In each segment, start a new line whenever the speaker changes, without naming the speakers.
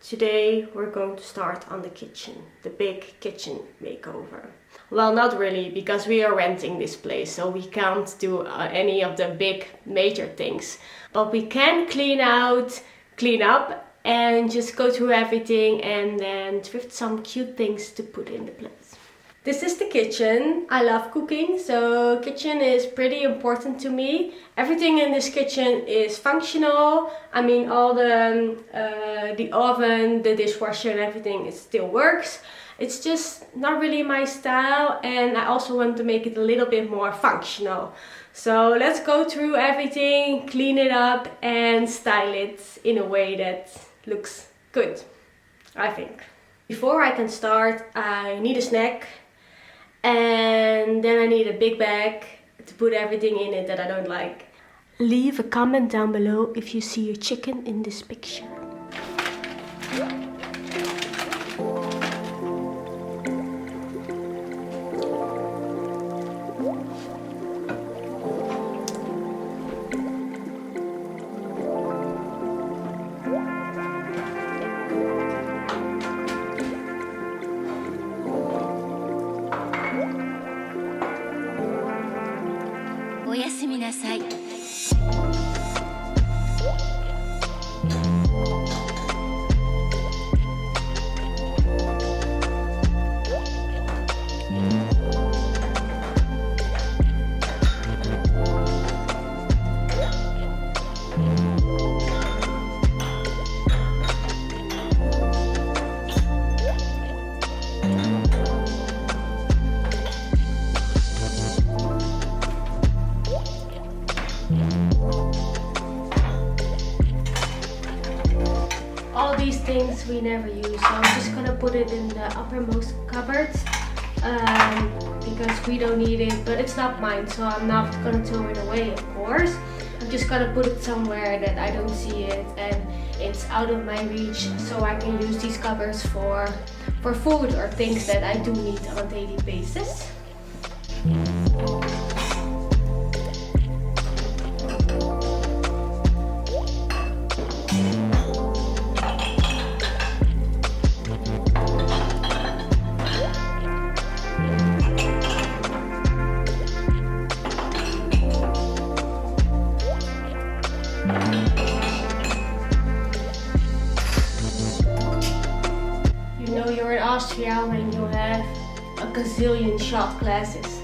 Today we're going to start on the kitchen, the big kitchen makeover. Well, not really, because we are renting this place, so we can't do any of the big major things. But we can clean up, and just go through everything and then thrift some cute things to put in the place. This is the kitchen. I love cooking, so kitchen is pretty important to me. Everything in this kitchen is functional. I mean, all the oven, the dishwasher and everything, it still works. It's just not really my style, and I also want to make it a little bit more functional. So let's go through everything, clean it up and style it in a way that looks good, I think. Before I can start, I need a snack. And then I need a big bag to put everything in it that I don't like. Leave a comment down below if you see a chicken in this picture. All these things we never use, so I'm just gonna put it in the uppermost cupboard because we don't need it, but it's not mine, so I'm not gonna throw it away, of course. I'm just gonna put it somewhere that I don't see it and it's out of my reach, so I can use these cupboards for food or things that I do need on a daily basis. You're in Austria when you have a gazillion shot glasses.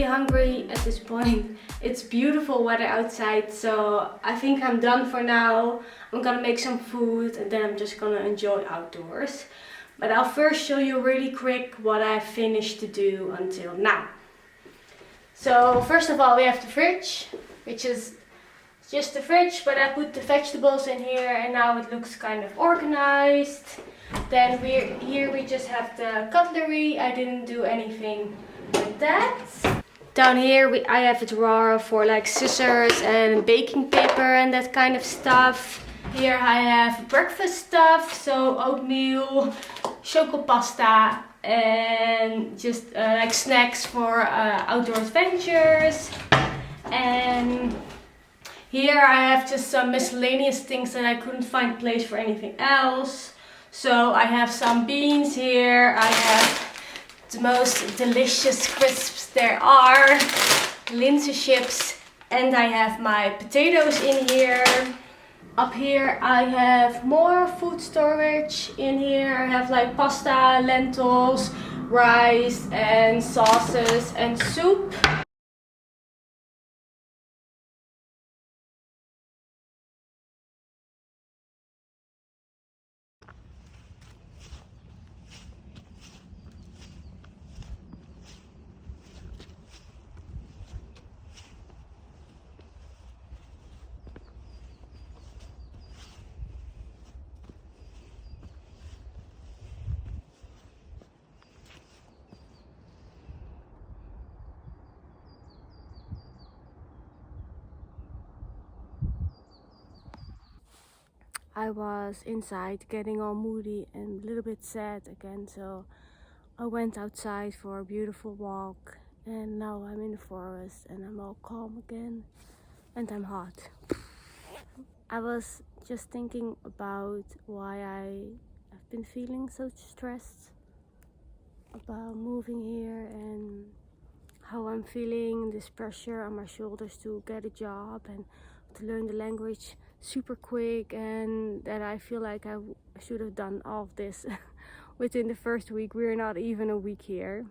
Hungry at this point. It's beautiful weather outside, so I think I'm done for now. I'm gonna make some food and then I'm just gonna enjoy outdoors. But I'll first show you really quick what I've finished to do until now. So first of all, we have the fridge, which is just the fridge, but I put the vegetables in here and now it looks kind of organized. Then here we just have the cutlery. I didn't do anything with that. Down here I have a drawer for like scissors and baking paper and that kind of stuff. Here I have breakfast stuff, so oatmeal, choco pasta and just like snacks for outdoor adventures. And here I have just some miscellaneous things that I couldn't find place for anything else. So I have some beans here, I have the most delicious crisps there are, linzen chips, and I have my potatoes in here. Up here I have more food storage in here. I have like pasta, lentils, rice and sauces and soup. I was inside getting all moody and a little bit sad again, so I went outside for a beautiful walk, and now I'm in the forest and I'm all calm again and I'm hot. I was just thinking about why I have been feeling so stressed about moving here and how I'm feeling this pressure on my shoulders to get a job and to learn the language super quick, and that I feel like I should have done all of this within the first week. We're not even a week here,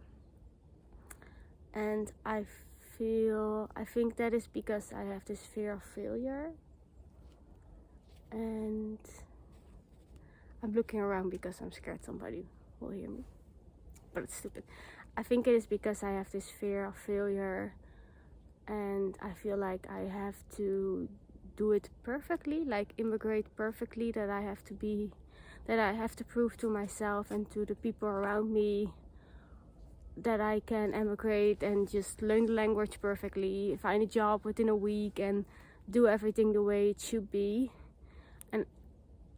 and I think that is because I have this fear of failure, and I'm looking around because I'm scared somebody will hear me, but it's stupid. I think it is because I have this fear of failure, and I feel like I have to do it perfectly, like immigrate perfectly, that I have to prove to myself and to the people around me that I can emigrate and just learn the language perfectly, find a job within a week and do everything the way it should be. And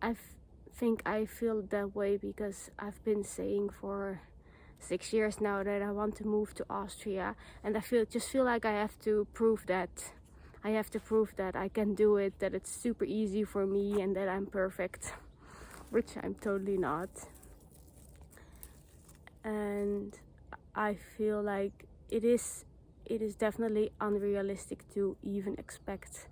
I think I feel that way because I've been saying for 6 years now that I want to move to Austria, and I just feel like I have to prove that. I have to prove that I can do it, that it's super easy for me and that I'm perfect, which I'm totally not. And I feel like it is definitely unrealistic to even expect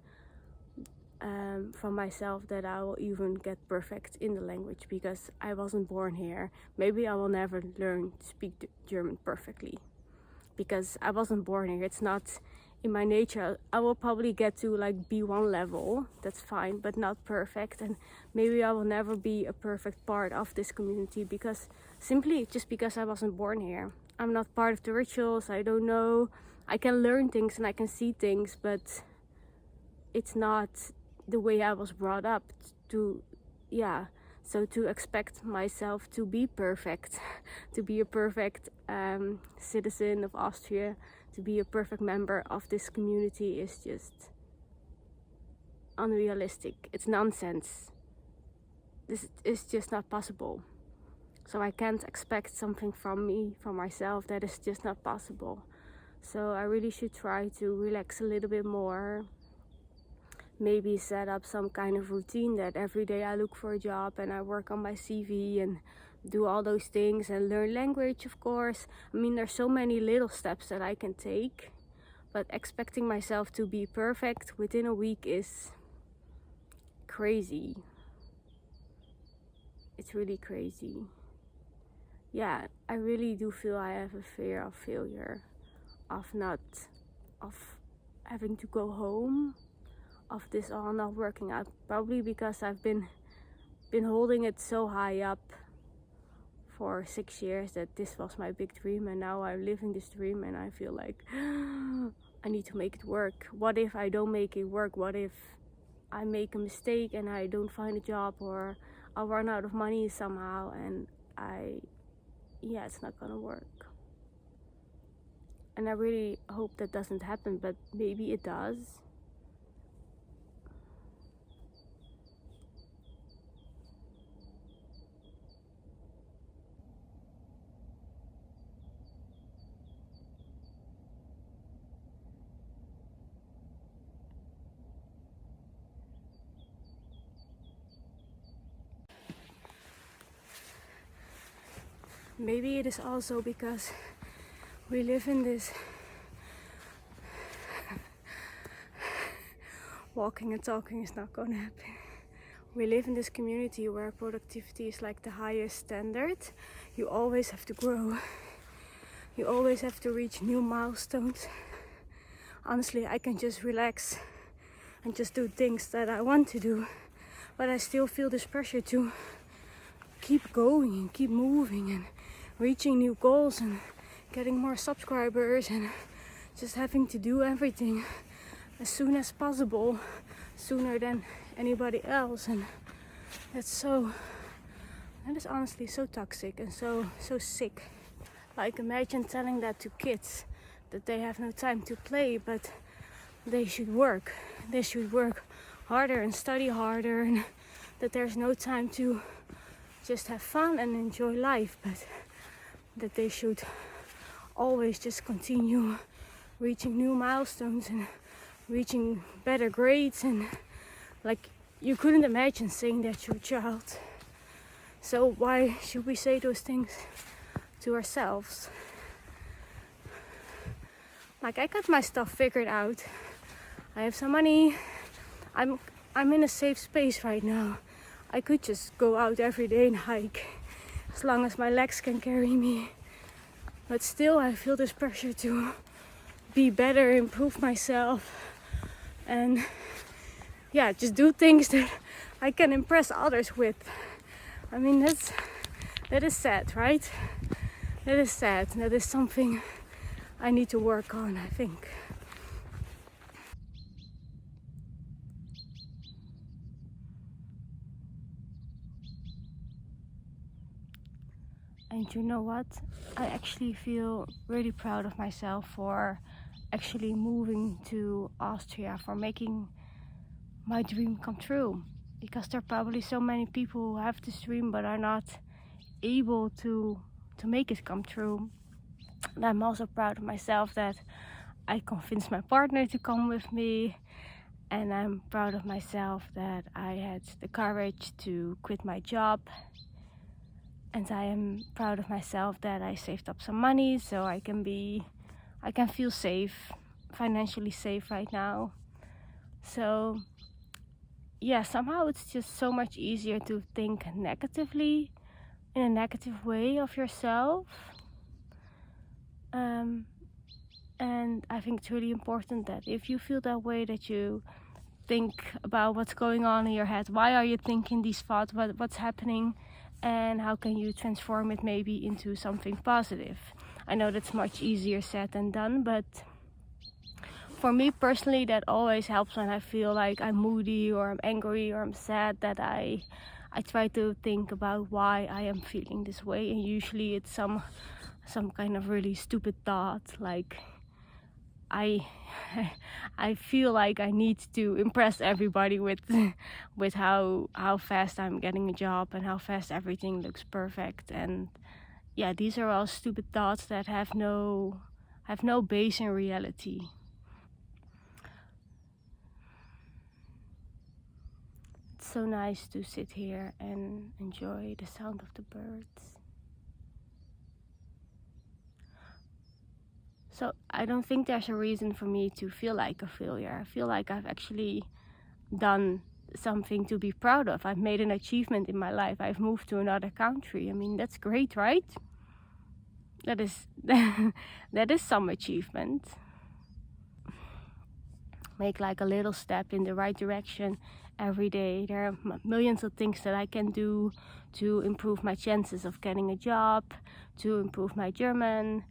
from myself that I will even get perfect in the language, because I wasn't born here. Maybe I will never learn to speak German perfectly because I wasn't born here. It's not in my nature. I will probably get to like B1 level, that's fine, but not perfect. And maybe I will never be a perfect part of this community because I wasn't born here. I'm not part of the rituals. I don't know. I can learn things and I can see things, but it's not the way I was brought up to. So to expect myself to be perfect, to be a perfect citizen of Austria, to be a perfect member of this community is just unrealistic. It's nonsense. This is just not possible. So I can't expect something from myself that is just not possible. So I really should try to relax a little bit more. Maybe set up some kind of routine that every day I look for a job and I work on my CV and do all those things and learn language, of course. I mean, there's so many little steps that I can take, but expecting myself to be perfect within a week is crazy. It's really crazy. Yeah, I really do feel I have a fear of failure, of having to go home, of this all not working out, probably because I've been holding it so high up for 6 years that this was my big dream, and now I'm living this dream and I feel like I need to make it work. What if I don't make it work? What if I make a mistake and I don't find a job, or I'll run out of money somehow and it's not gonna work. And I really hope that doesn't happen, but maybe it does. Maybe it is also because we live in this walking and talking is not gonna happen. We live in this community where productivity is like the highest standard. You always have to grow. You always have to reach new milestones. Honestly, I can just relax and just do things that I want to do, but I still feel this pressure to keep going and keep moving and reaching new goals and getting more subscribers and just having to do everything as soon as possible, sooner than anybody else. And that is honestly so toxic and so sick. Like, imagine telling that to kids, that they have no time to play, but they should work. They should work harder and study harder, and that there's no time to just have fun and enjoy life, but that they should always just continue reaching new milestones and reaching better grades. And like, you couldn't imagine saying that to a child. So why should we say those things to ourselves? Like, I got my stuff figured out. I have some money. I'm in a safe space right now. I could just go out every day and hike, as long as my legs can carry me. But still, I feel this pressure to be better, improve myself, and yeah, just do things that I can impress others with. I mean, that is sad, right? That is sad. That is something I need to work on, I think. And you know what? I actually feel really proud of myself for actually moving to Austria, for making my dream come true. Because there are probably so many people who have this dream but are not able to make it come true. And I'm also proud of myself that I convinced my partner to come with me. And I'm proud of myself that I had the courage to quit my job. And I am proud of myself that I saved up some money so I can feel safe, financially safe right now. So yeah, somehow it's just so much easier to think negatively, in a negative way, of yourself. And I think it's really important that if you feel that way, that you think about what's going on in your head. Why are you thinking these thoughts? What's happening? And how can you transform it maybe into something positive? I know that's much easier said than done, but for me personally, that always helps when I feel like I'm moody or I'm angry or I'm sad, that I try to think about why I am feeling this way. And usually it's some kind of really stupid thought, like I feel like I need to impress everybody with how fast I'm getting a job and how fast everything looks perfect. And yeah, these are all stupid thoughts that have no base in reality. It's so nice to sit here and enjoy the sound of the birds. So I don't think there's a reason for me to feel like a failure. I feel like I've actually done something to be proud of. I've made an achievement in my life. I've moved to another country. I mean, that's great, right? That is that is some achievement. Make like a little step in the right direction every day. There are millions of things that I can do to improve my chances of getting a job, to improve my German.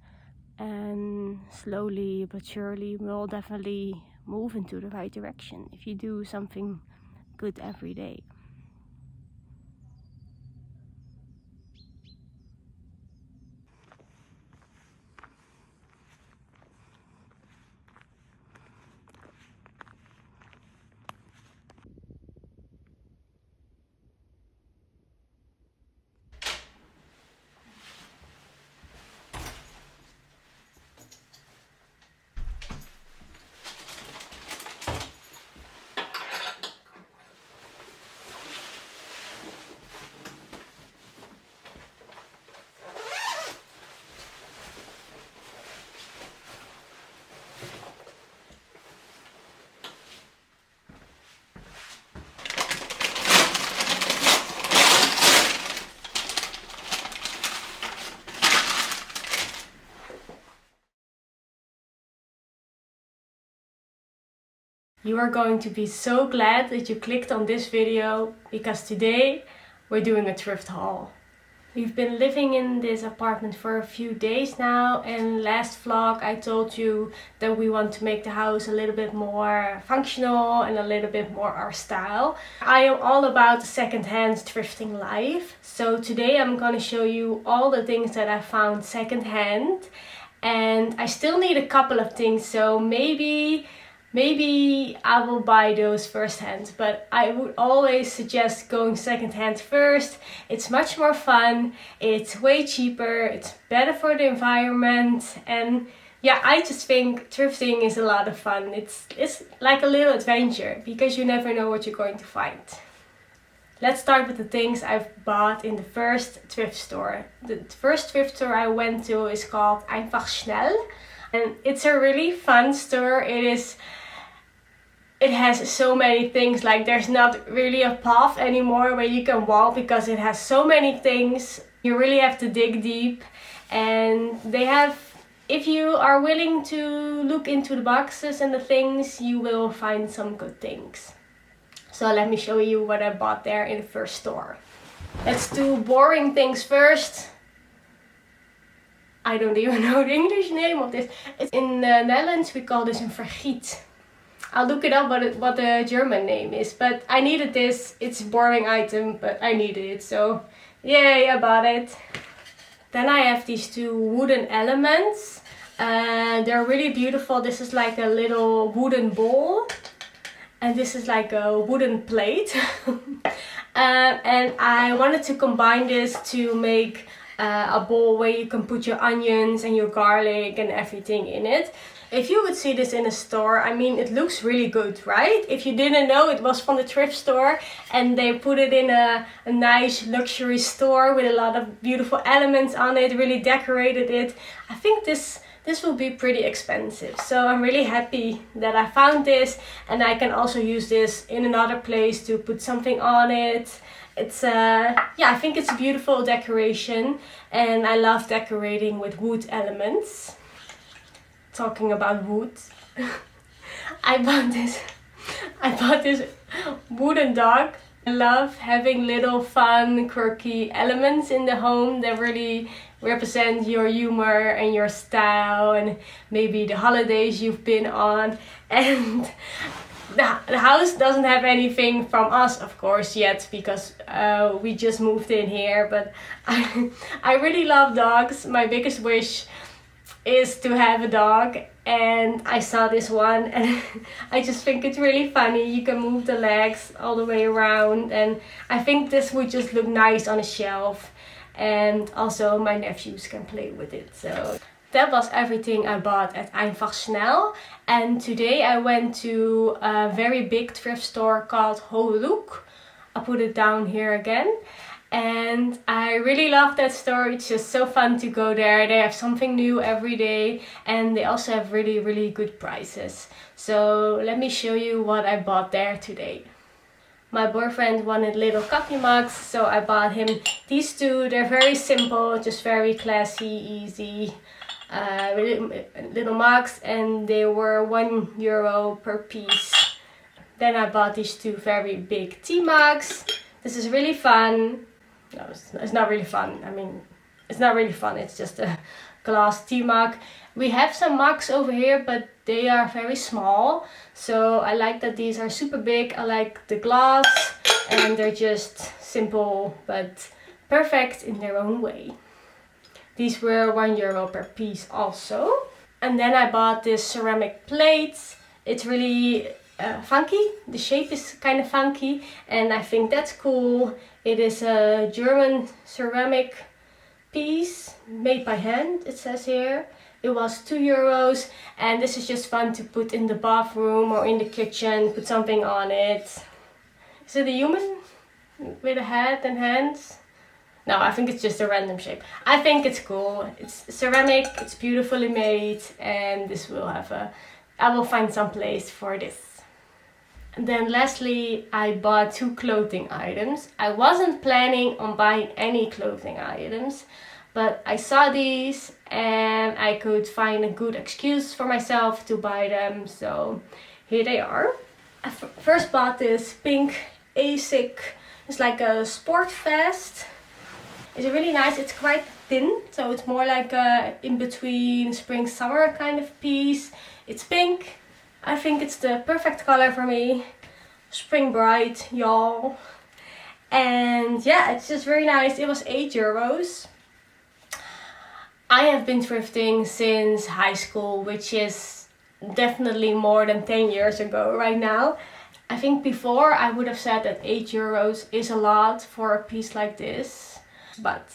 And slowly but surely we'll definitely move into the right direction if you do something good every day. You are going to be so glad that you clicked on this video, because today we're doing a thrift haul. We've been living in this apartment for a few days now, and last vlog I told you that we want to make the house a little bit more functional and a little bit more our style. I am all about the second-hand thrifting life, so today I'm going to show you all the things that I found second-hand, and I still need a couple of things, so maybe I will buy those first hand, but I would always suggest going second hand first. It's much more fun, it's way cheaper, it's better for the environment, and yeah, I just think thrifting is a lot of fun. It's like a little adventure, because you never know what you're going to find. Let's start with the things I've bought in the first thrift store. The first thrift store I went to is called Einfach Schnell, and it's a really fun store. It has so many things, like there's not really a path anymore where you can walk because it has so many things. You really have to dig deep, and they have, if you are willing to look into the boxes and the things, you will find some good things. So let me show you what I bought there in the first store. Let's do boring things first. I don't even know the English name of this. In the Netherlands we call this a vergiet. I'll look it up what the German name is, but I needed this. It's a boring item, but I needed it, so yay, I bought it. Then I have these two wooden elements. They're really beautiful. This is like a little wooden bowl, and this is like a wooden plate. And I wanted to combine this to make a bowl where you can put your onions and your garlic and everything in it. If you would see this in a store, I mean, it looks really good, right? If you didn't know, it was from the thrift store, and they put it in a nice luxury store with a lot of beautiful elements on it, really decorated it. I think this will be pretty expensive, so I'm really happy that I found this, and I can also use this in another place to put something on it. It's yeah, I think it's a beautiful decoration, and I love decorating with wood elements. Talking about wood, I bought this wooden dog. I love having little fun, quirky elements in the home that really represent your humor and your style, and maybe the holidays you've been on. And the house doesn't have anything from us, of course, yet, because we just moved in here, but I really love dogs. My biggest wish is to have a dog, and I saw this one and I just think it's really funny. You can move the legs all the way around, and I think this would just look nice on a shelf, and also my nephews can play with it. So that was everything I bought at Einfach Schnell, and today I went to a very big thrift store called Hoek. I'll put it down here again. And I really love that store. It's just so fun to go there. They have something new every day, and they also have really good prices. So let me show you what I bought there today. My boyfriend wanted little coffee mugs, so I bought him these two. They're very simple, just very classy, easy little mugs, and they were €1 per piece. Then I bought these two very big tea mugs. This is really fun. No, it's not really fun. I mean, it's not really fun. It's just a glass tea mug. We have some mugs over here, but they are very small. So I like that these are super big. I like the glass, and they're just simple but perfect in their own way. These were €1 per piece also. And then I bought this ceramic plate. It's really funky. The shape is kind of funky, and I think that's cool. It is a German ceramic piece made by hand, it says here. It was €2, and this is just fun to put in the bathroom or in the kitchen, put something on it. Is it a human with a head and hands? No, I think it's just a random shape. I think it's cool. It's ceramic, it's beautifully made, and this will have I will find some place for this. And then lastly, I bought two clothing items. I wasn't planning on buying any clothing items, but I saw these and I could find a good excuse for myself to buy them. So here they are. I first bought this pink ASIC. It's like a sport vest. It's really nice. It's quite thin, so it's more like a in-between spring-summer kind of piece. It's pink. I think it's the perfect color for me. Spring bright, y'all. And yeah, it's just very nice. It was €8. I have been thrifting since high school, which is definitely more than 10 years ago right now. I think before I would have said that €8 is a lot for a piece like this. But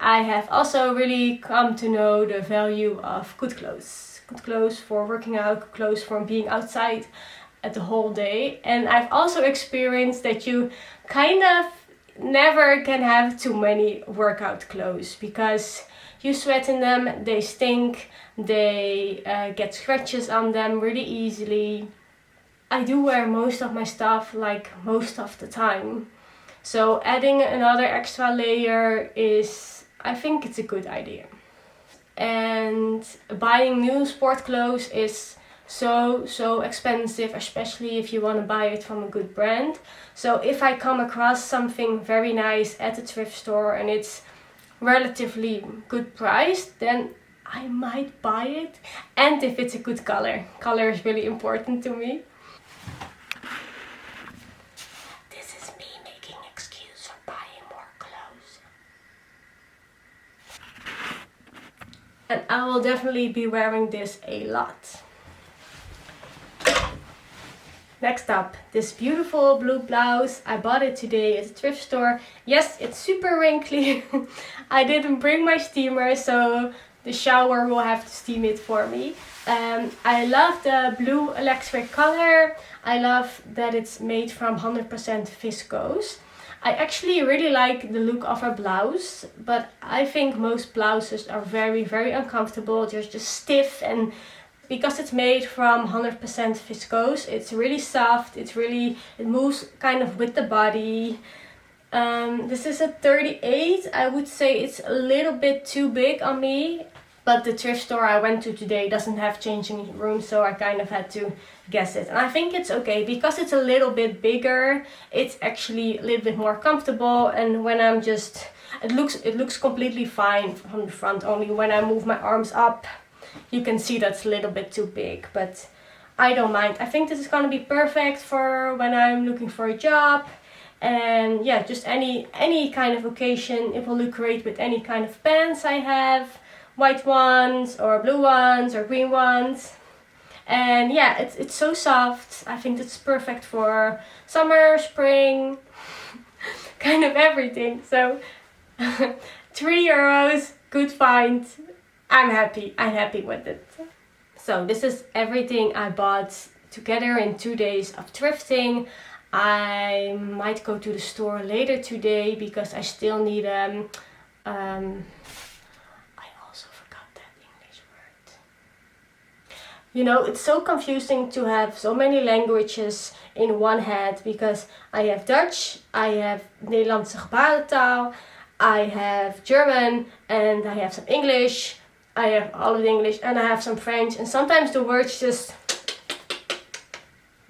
I have also really come to know the value of good clothes. Good clothes for working out, good clothes for being outside at the whole day. And I've also experienced that you kind of never can have too many workout clothes because you sweat in them, they stink, they get scratches on them really easily. I do wear most of my stuff like most of the time. So adding another extra layer is, I think it's a good idea. And buying new sport clothes is so expensive, especially if you want to buy it from a good brand. So if I come across something very nice at the thrift store and it's relatively good price, then I might buy it. And if it's a good color. Color is really important to me. This is me making excuse for buying more clothes. And I will definitely be wearing this a lot. Next up, this beautiful blue blouse. I bought it today at the thrift store. Yes, it's super wrinkly. I didn't bring my steamer, so the shower will have to steam it for me. I love the blue electric color. I love that it's made from 100% viscose. I actually really like the look of a blouse, but I think most blouses are very uncomfortable. They're just stiff, and because it's made from 100% viscose, it's really soft. It moves kind of with the body. This is a 38. I would say it's a little bit too big on me, but the thrift store I went to today doesn't have changing room, so I kind of had to guess it. And I think it's okay because it's a little bit bigger. It's actually a little bit more comfortable, and when I'm just, it looks completely fine from the front. Only when I move my arms up, you can see that's a little bit too big, but I don't mind. I think this is gonna be perfect for when I'm looking for a job. And yeah, just any kind of occasion. It will look great with any kind of pants I have. White ones, or blue ones, or green ones. And yeah, it's so soft. I think it's perfect for summer, spring, kind of everything. So €3, good find. I'm happy with it. So this is everything I bought together in 2 days of thrifting. I might go to the store later today because I still need I also forgot that English word. You know, it's so confusing to have so many languages in one head because I have Dutch, I have Nederlandse gebarentaal, I have German, and I have some English. I have all of the English, and I have some French, and sometimes the words just,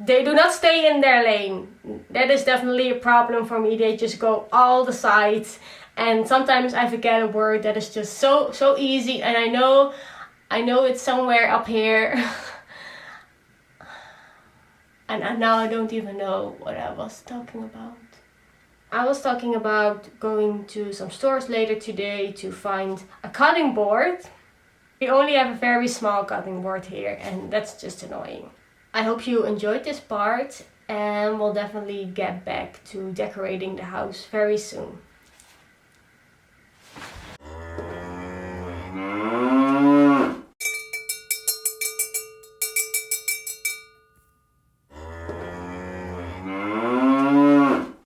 they do not stay in their lane. That is definitely a problem for me. They just go all the sides, and sometimes I forget a word that is just so easy, and I know it's somewhere up here. And now I don't even know what I was talking about. I was talking about going to some stores later today to find a cutting board. We only have a very small cutting board here, and that's just annoying. I hope you enjoyed this part, and we'll definitely get back to decorating the house very soon.